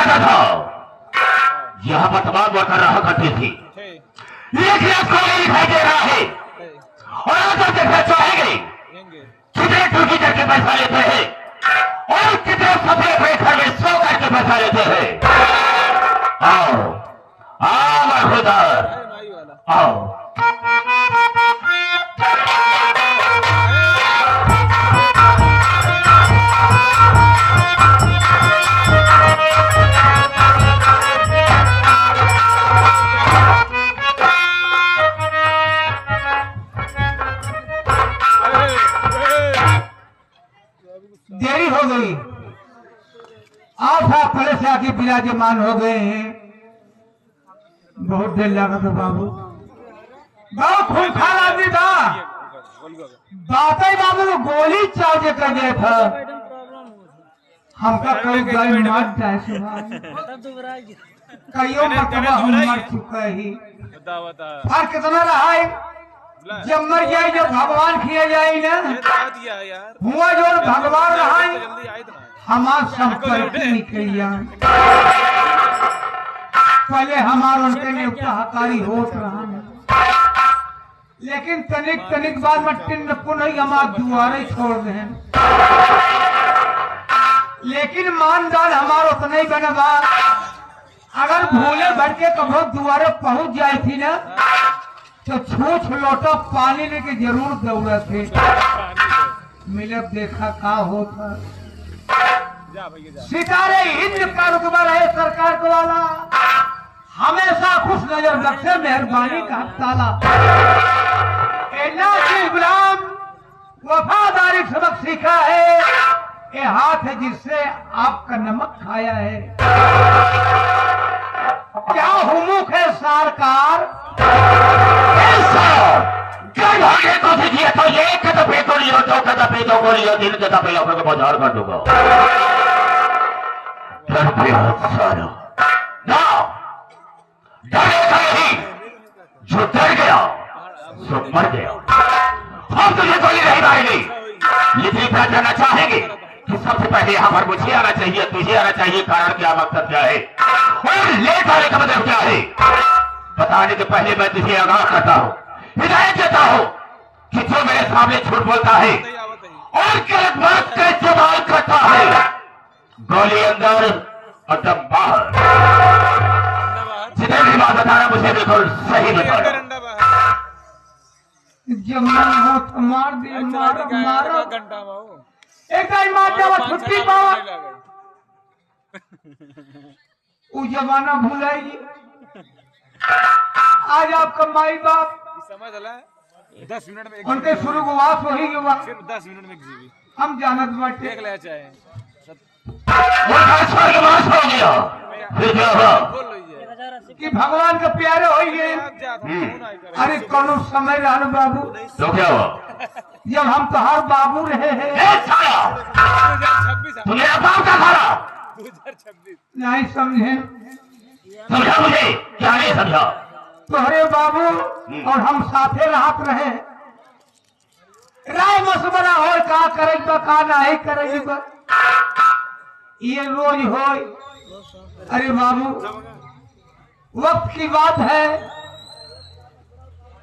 कहता था यहाँ पर तमाम वर्कर रहा करती थी, लेकिन आपको नहीं दिखाई दे रहा है। और अगर देखना चाहेंगे कितने टूकी करके पैसा लेते हैं और कितने सपने अपने घर में सो करके पैसा लेते हैं। आओ आओ खुदार आओ। देरी हो गई, आप पहले से आके विराजमान हो गए हैं। बहुत देर लगा था बाबू, बहुत खूंखार आदमी था। बातें बाबू को गोली चार्ज कर दिया था। हमका कोई गाय मार जाए सुबह कईयों मरतबा हम मर चुका ही। फर्क कितना रहा है, जब मर जाए जब भगवान किए जाए ना हुआ जो भगवान रहा है हमार संपत्ति निकल जाए। पहले हमार उनके उपहाकारी होत रहा, लेकिन तनिक तनिक बाद में टिन्न पुनः हमार दुआरे छोड़ दे। लेकिन मानदान हमार उतना ही बनवा, अगर भूले भर के कभी दुआरे पहुंच जाए थी ना तो छूछ लोटा पानी लेके जरूर दौड़ा थे। मिले देखा का होता, सितारे हिंद का रुतबा रहे सरकार को वाला, हमेशा खुश नजर रखे मेहरबानी का ताला। गुलाम वफादारी सबक सीखा है, ये हाथ है जिससे आपका नमक खाया है। क्या हुमुक है सरकार, तो ये कदपे तो लियो, दो कदपे तो लियो, तीन कदपे लोगों को बाजार कर दूंगा। डरेगा नहीं, जो डर गया सो मर गया। हम तुझे गोली नहीं मारेंगे, ये देखना जानना चाहेंगे कि सबसे पहले यहाँ पर मुझे आना चाहिए, तुझे आना चाहिए। कारण क्या, मकसद क्या है और ले जाने का मतलब क्या है, बताने के पहले मैं तुझे आगाह करता हूँ, हिदायत देता हूँ कि जो मेरे सामने झूठ बोलता है और गलत बात का इस्तेमाल करता है, गोली अंदर और दम बाहर। जितने भी बात बताना मुझे बिल्कुल सही बताना। जब मन हो तो मार दे, मारो मारो एक मार जाओ, छुट्टी पाओ। वो जमाना भूलाएगी। आज आपका माई बाप समझ ला 10 मिनट में उनके शुरुआत वही हुआ, सिर्फ 10 मिनट में किसी भी हम जानत बाटे देख ले चाहे कि भगवान के प्यारे हो गए। अरे कौन समय रहन बाबू, तो क्या हुआ जब हम तो हर बाबू रहे हैं। 2026 नहीं समझे, समझा मुझे, क्या नहीं समझा। तोहरे बाबू और हम साथे राहत रहे, राय मशवरा हो का करेगा का नहीं करेगा, ये रोज हो। अरे बाबू वक्त की बात है,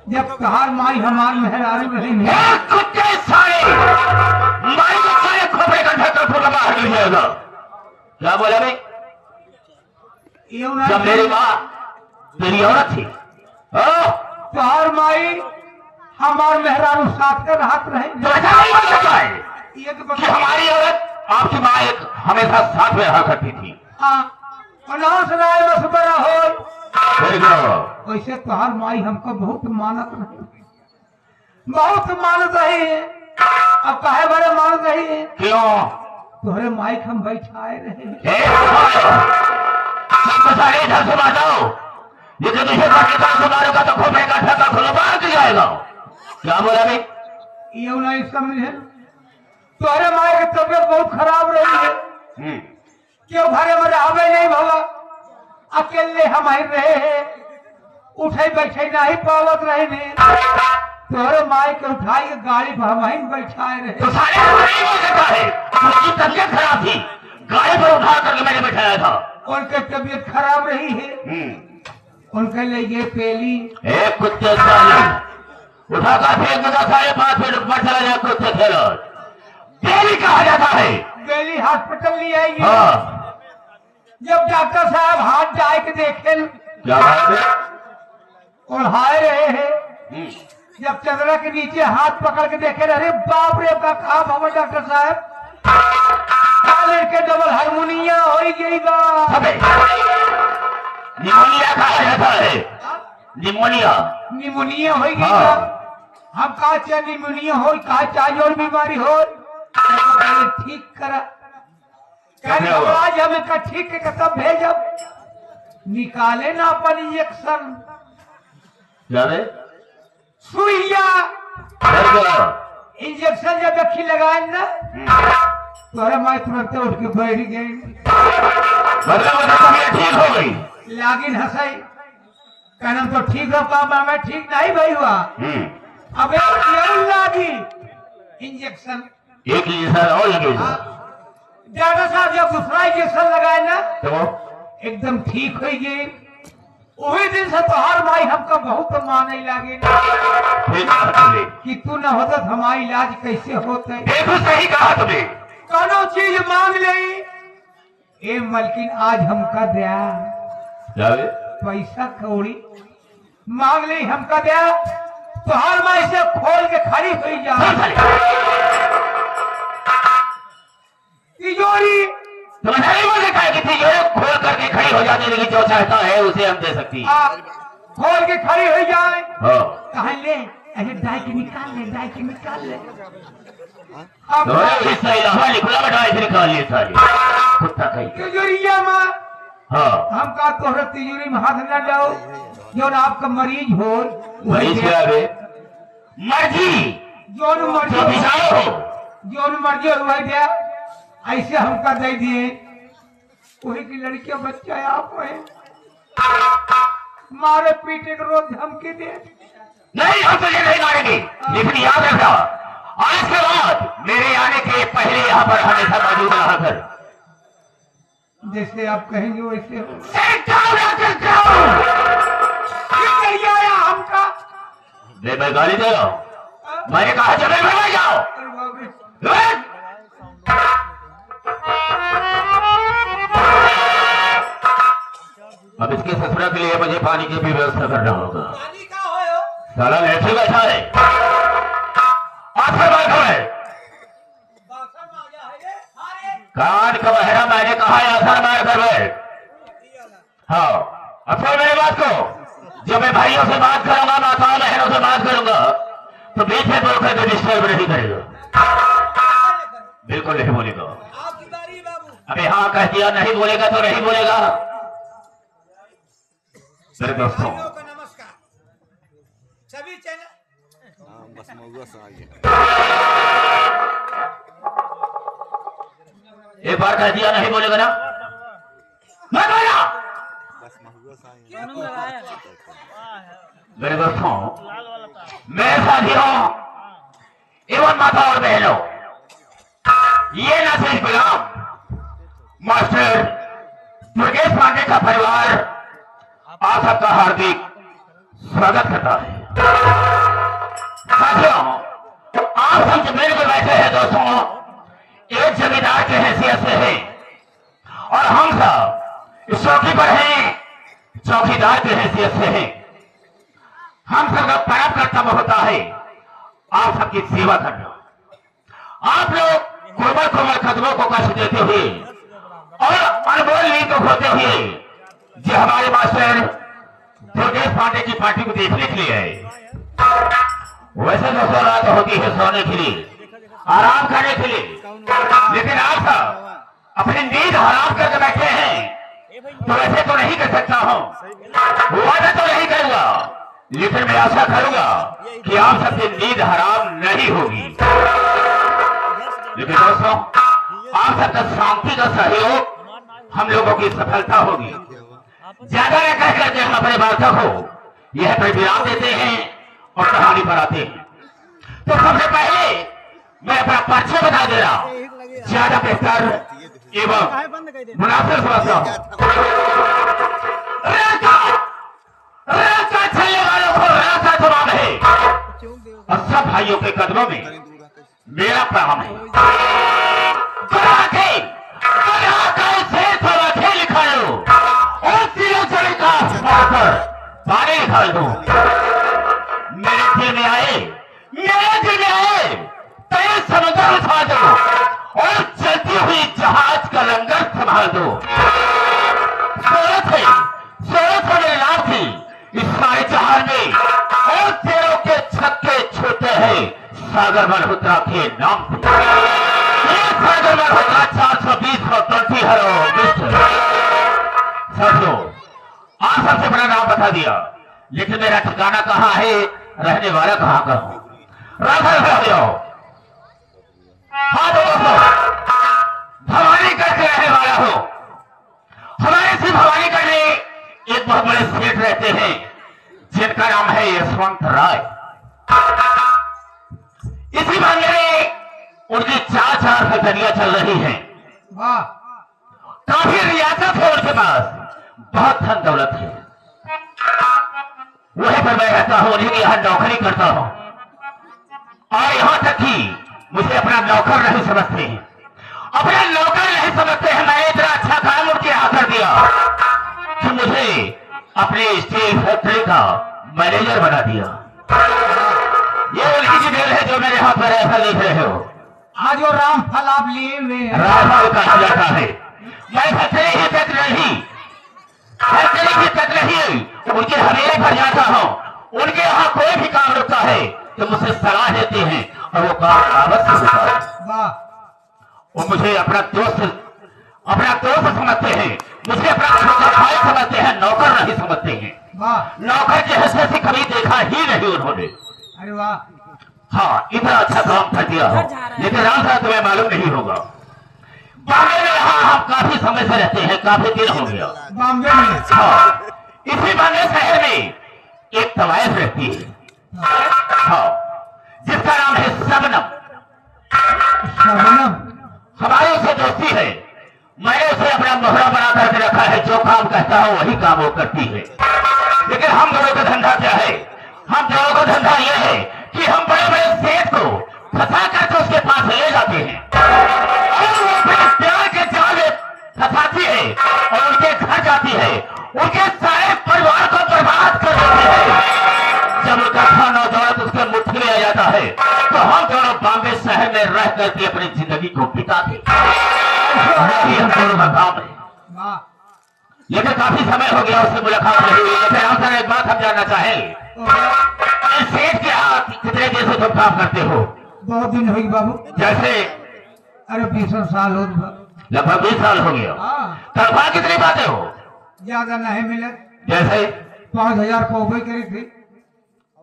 जब तहार माई हमार मेहरारू रहेंगे। कुत्ते सारे माई को सारे खोपड़े का ढक्कन फूला बाहर निकल जाएगा। क्या बोला भाई, जब मेरी माँ तेरी औरत थी, तोहर माई हमार मेहरारू साथ के राहत रहेंगे। तो ऐसा नहीं हो सकता है ये तो कि हमारी औरत आपकी माँ एक हमेशा साथ में रहा करती थी। राय मशवरा हो, वैसे तोहर माई हमको बहुत मानत रही, बहुत मानत रही है। अब काहे बड़े मानत रही है, क्यों? तोहरे माई हम बैठाए रहे। इधर से बताओ, ये तो तुझे मारूंगा तो खोपड़े का ढक्कन खुला बाहर गिर जाएगा। क्या बोला भाई, ये नहीं समझे। तोहरे माई की तबीयत बहुत खराब रही है, क्यों घरे में रहे नहीं भवा, अकेले हम ही रहे हैं, उठे बैठे नहीं पावत रहे ने। तोहरे माई के उठाई के गाड़ी पर हम ही बैठाए रहे। तो सारे नहीं हो सकता है, उसकी तबीयत खराब थी, गाड़ी पर उठा करके मैंने बैठाया था। उनकी तबीयत खराब रही है, उनके लिए पेली एक कुत्ते साले उठाकर फेंक देता, 5.5 फीट ऊपर चला जाए कुत्ते खेलो। पेली कहा जाता है। पेली हॉस्पिटल ले आएंगे। हाँ जब डॉक्टर साहब हाथ जाए के देखे क्या बात है? उड़ाए रहे हैं, जब चंद्रा के नीचे हाथ पकड़ के देखे, अरे बाप रे का काम हमारे डॉक्टर साहब के डबल हारमोनिया हो गई बा। निमोनिया कहा जाता है। निमोनिया निमोनिया हो गई बा। हम कहा चाहे निमोनिया हो, कहा चाहे और बीमारी हो, ठीक करा आज हमें का ठीक है, तब भेजब निकाले ना अपन इंजेक्शन सुइया इंजेक्शन जब रखी लगाए ना, तोरा माँ तुरंत उठ के बैठ गई, ठीक हो गई। लागिन हंसाई, कहना तो ठीक हो पापा, मैं ठीक नहीं भाई हुआ। अब लागी इंजेक्शन, एक इंजेक्शन और लगेगा। डॉक्टर साहब जब दूसरा इंजेक्शन लगाए ना तो एकदम ठीक हो गई। वही दिन से तो हर माई हमका बहुत माने लगे कि तू न होता तो हमारा इलाज कैसे होते। देखो सही कहा तुमने। कोनो चीज मांग ले ए मलकिन, आज हमका दिया पैसा कौड़ी मांग ले हमका दिया, तो हर माई से खोल के खड़ी हुई जा तिजोरी। तो नहीं बोले कहा कि तिजोरी खोल करके खड़ी हो जाती, लेकिन जो चाहता है उसे हम दे सकती है। खोल के खड़ी हो जाए कहा ले, ऐसे डाई के निकाल ले, डाई के निकाल ले। तिजोरिया में हम का तोहरा तिजोरी में हाथ न डाओ, जो आपका मरीज हो मर्जी, जो मर्जी हो गया, ऐसे हमका दे दिए। वही की लड़कियां बच्चा आप में मारे पीटे के रोज धमकी दे। नहीं, हम तुझे नहीं मारेंगे, लेकिन याद रखना आज के बाद मेरे आने के पहले यहाँ पर हमेशा मौजूद रहा कर। जैसे आप कहेंगे वैसे हो। आया हमका मैं गाली दे रहा हूँ, मैंने कहा चले घर जाओ। अब इसके ससुरा के लिए मुझे पानी की भी व्यवस्था करना होगा। पानी का हो साला ऐसे बैठा है, आखिर बैठा है, कान का बहरा मैंने कहा आसर मार कर बैठ। हाँ, अक्सर मेरी बात को जब मैं भाइयों से बात करूंगा, माताओं बहनों से बात करूंगा, तो बीच में बोलकर तो डिस्टर्ब नहीं करेगा, बिल्कुल नहीं बोलेगा। अबे हाँ कह दिया, नहीं बोलेगा तो नहीं बोलेगा। मेरे दोस्तों नमस्कार सभी चैनल एक बार कह दिया नहीं बोलेगा ना, मैं बोला। मेरे दोस्तों, मेरे साथियों एवं माता और बहनों, ये न सिर्फ गुलाम मास्टर दुर्गेश पांडे का परिवार आप सबका हार्दिक स्वागत करता है। साथियों, आप सब जो मेरे को बैठे हैं दोस्तों, एक जमींदार की हैसियत से है, और हम सब इस चौकी पर हैं चौकीदार की हैसियत से हैं। हम सबका परम कर्तव्य होता है आप सबकी सेवा करना। आप लोग कोमल कोमल कदमों को कष्ट देते हुए और अनमोल नींद को खोते हुए जो हमारे मास्टर दुर्गेश पांडे की पार्टी को देखने के लिए आए। वैसे दोस्तों रात होती है सोने के लिए, आराम करने के लिए, लेकिन आप सब अपनी नींद हराम करके बैठे हैं, तो वैसे तो नहीं कर सकता हूँ, वादा तो नहीं करूंगा, लेकिन मैं आशा करूंगा कि आप सबकी नींद हराम नहीं होगी। लेकिन दोस्तों, आप सबका शांति का सहयोग हम लोगों की सफलता होगी। ज्यादा न कह करके हम अपने वार्ता को यह पर विराम देते हैं और कहानी पर आते हैं। तो सबसे पहले मैं अपना परिचय बता दे रहा हूं, ज्यादा बेहतर एवं मुनासिब समझता हूँ। रास्ता चलने वालों को रास्ता जवाब है और सब भाइयों के कदमों में मेरा प्रणाम है। लिखा लो और तीनों जड़े का पानी निकाल दो। मेरे दिल में आए तेरे समुद्र उठा दो और चलती हुई जहाज का लंगर संभाल दो। सूरत है मेरे नाम थी इस सारे जहाज में और तेरों के छक्के छूटे हैं सागर मल्होत्रा के नाम से। सागर मल्होत्रा 420 हेलो मिस्टर साथियों, आप सबसे बड़ा नाम बता दिया, लेकिन मेरा ठिकाना कहाँ है, रहने वाला कहाँ का हूँ? हाँ दोस्तों, भवानीगढ़ के रहने वाला हो। हमारे से भवानीगढ़ में एक बहुत बड़े सेठ रहते हैं जिनका नाम है यशवंत राय। इसी मामले में उनकी 4 फैक्ट्रियां चल रही हैं। काफी रियासत है उनके पास, बहुत धन दौलत है। वहीं पर मैं रहता हूं, उन्हीं की यहां नौकरी करता हूं और यहां तक कि मुझे अपना नौकर नहीं समझते हैं। अपना नौकर नहीं समझते हैं। मैंने इतना अच्छा काम उनके यहां कर दिया कि मुझे अपने स्टील फैक्ट्री का मैनेजर बना दिया। ये उनकी की देन है जो मेरे हाथ पर ऐसा लिख रहे हो। आज वो राम फल आप लिए हुए रामफल कहा जाता है। मैं फैक्ट्री ही तक नहीं उनके हवेली पर जाता हूँ। उनके यहाँ कोई भी काम रुकता है तो मुझसे सलाह देते हैं और वो काम अवश्य होता है। वो मुझे अपना दोस्त समझते हैं, मुझे अपना छोटा भाई समझते हैं, नौकर नहीं समझते हैं। नौकर के हिस्से से कभी देखा ही नहीं उन्होंने। अरे वाह, हाँ, इतना अच्छा काम कर दिया हो, लेकिन राम साहब तुम्हें मालूम नहीं होगा, बॉम्बे में यहाँ हम काफी समय से रहते हैं, काफी दिन हो गया। बॉम्बे में? हाँ, इसी बॉम्बे शहर में एक तवायफ रहती है, हाँ, जिसका नाम है शबनम। हमारी उसे दोस्ती है। मैंने उसे अपना मोहरा बना करके रखा है, जो काम कहता हूं वही काम वो करती है। लेकिन हम दोनों का धंधा क्या है? हम दोनों का धंधा यह है कि हम बड़े बड़े सेठ को फंसा करके उसके पास ले जाते हैं और वो अपने प्यार के जाल में फंसाती है और उनके घर जाती है, उनके सारे परिवार को बर्बाद कर देती है। जब उनका खाना दौलत उसके मुट्ठी में आ जाता है तो हम दोनों बॉम्बे शहर में रह करके अपनी जिंदगी को बिताते। हम दोनों का काम है। लेकिन काफी समय हो गया उससे मुलाकात नहीं हुई। लेकिन आपसे एक बात हम जानना चाहेंगे, सेठ के हाथ कितने दिन से तुम काम करते हो? बहुत दिन हुई बाबू। जैसे? अरे 20 साल हो गए। लगभग 20 साल हो गया। तनख्वाह कितनी पाते हो? ज्यादा नहीं मिले। जैसे? 5000 पौधे करी थी।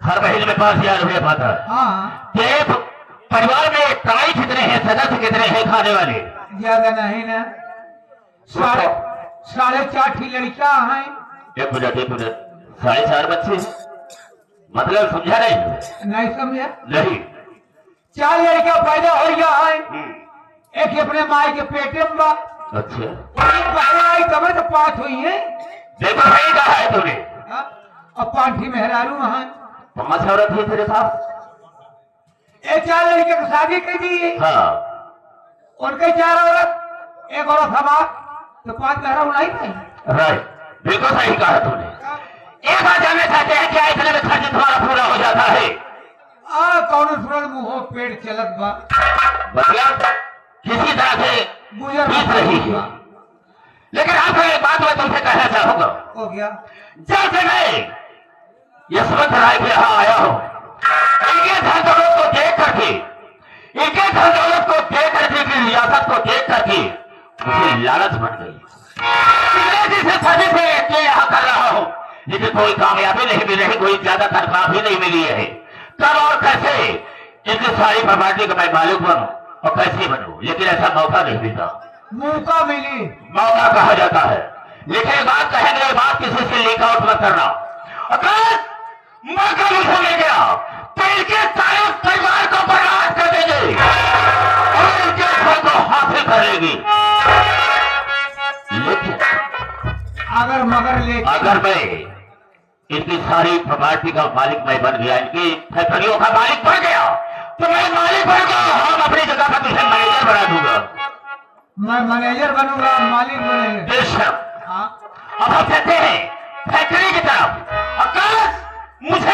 हर महीने में 5000 रुपये पाता है। हाँ। परिवार में ताई कितने हैं, सदस्य कितने हैं खाने वाले? ज्यादा नहीं ना, 4.5 लड़कियां हैं। 1 मिनट 4.5 बच्चे, मतलब समझा नहीं समझा? नहीं। 4 लड़कियां पैदा हो गया है। एक अपने माई के पेटे में बा। अच्छा, आई तब तो 5 हुई है। देखो सही कहा है तूने। अब 5 मेहरारू हैं। 5 औरत है तेरे पास? एक 4 लड़के की शादी कर दी। हाँ। उनके 4 औरत, एक औरत हमार, तो 5 मेहरारू नहीं थे। राइट, बिल्कुल सही कहा तूने। एक बात जानना चाहते हैं क्या इतने में खर्च तुम्हारा पूरा हो जाता है? कौन सूरज मुंह पेट चलत बा, मतलब किसी तरह से गुजर बीत रही है। लेकिन आपको एक बात मैं तुमसे कहना चाहूंगा। हो गया। जब से मैं यशवंत राय के यहाँ आया हूँ, इनके धन दौलत को देख करके, इनकी रियासत को देख करके मुझे लालच बन गई। से सभी से यहाँ कर रहा हूँ, लेकिन कोई कामयाबी नहीं मिल रही, कोई ज्यादा तनख्वाह भी नहीं मिली है। कब और कैसे इनकी सारी प्रॉपर्टी का मैं मालिक बनूं और कैसे बनूं, लेकिन ऐसा मौका नहीं मिलता। मौका मिली, मौका कहा जाता है। लेकिन ये बात कहेंगे, बात किसी से लीक आउट मत करना। अगर मौका मुझे मिल गया तो इनके सारे परिवार को बर्बाद कर देंगे और इनके घर को हासिल कर लेंगे। लेकिन अगर मगर ले अगर मैं इनकी सारी प्रॉपर्टी का मालिक मैं बन गया, इनकी फैक्ट्रियों का मालिक बन गया, तो मैं मालिक बन गया, हम अपनी जगह पर तुझे मैनेजर बना दूंगा। मैं मैनेजर बनूंगा, मालिक बनेंगे। बेशक। हाँ अब हम कहते हैं फैक्ट्री की तरफ। आकाश, मुझे